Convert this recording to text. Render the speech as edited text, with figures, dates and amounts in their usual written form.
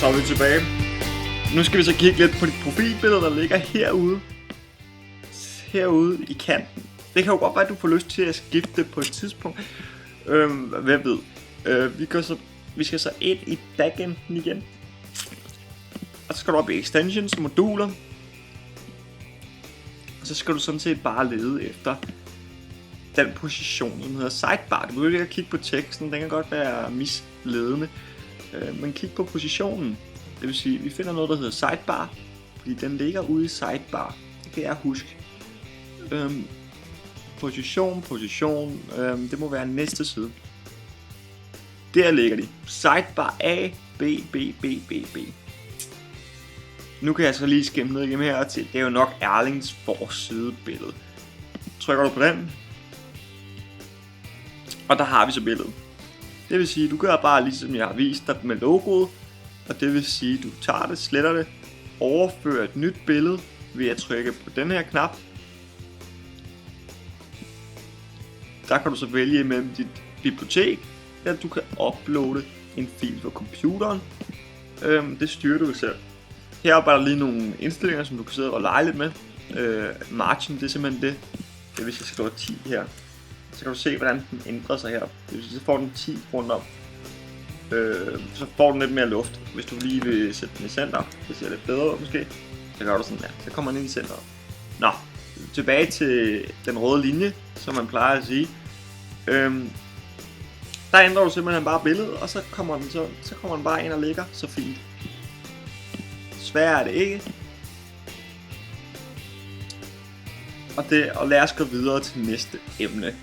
Så er vi tilbage. Nu skal vi så kigge lidt på dit profilbillede, der ligger herude i kanten. Det kan jo godt være, at du får lyst til at skifte det på et tidspunkt. Hvem ved. Vi skal så ind i backenden igen. Og så skal du op i extensions, moduler. Og så skal du sådan set bare lede efter den position, som hedder sidebar. Du behøver ikke at kigge på teksten, den kan godt være misledende. Men kig på positionen. Det vil sige, at vi finder noget, der hedder sidebar, fordi den ligger ude i sidebar. Det kan jeg huske. Position, det må være næste side. Der ligger de. Sidebar A, B. Nu kan jeg så lige skimme ned igennem her til. Det er jo nok Erlings forsidebillede. Trykker du på den. Og der har vi så billedet. Det vil sige, du gør bare ligesom jeg har vist dig med logoet. Og det vil sige, du tager det, sletter det, overfører et nyt billede ved at trykke på den her knap. Der kan du så vælge mellem dit bibliotek, eller du kan uploade en fil på computeren. Det styrer du selv. Heroppe er der lige nogle indstillinger, som du kan sidde og lege lidt med. Margin, det er simpelthen det. Det er hvis jeg skriver 10 her. Så kan du se, hvordan den ændrer sig her. Det vil sige, så får den 10 rundt om. Så får den lidt mere luft. Hvis du lige vil sætte den i center, det ser lidt bedre ud måske. Så gør du sådan der. Så kommer den ind i centeret. Nå, tilbage til den røde linje, som man plejer at sige. Der ændrer du simpelthen bare billedet, og så kommer den bare ind og ligger så fint. Sværere er det ikke. Og lad os gå videre til næste emne.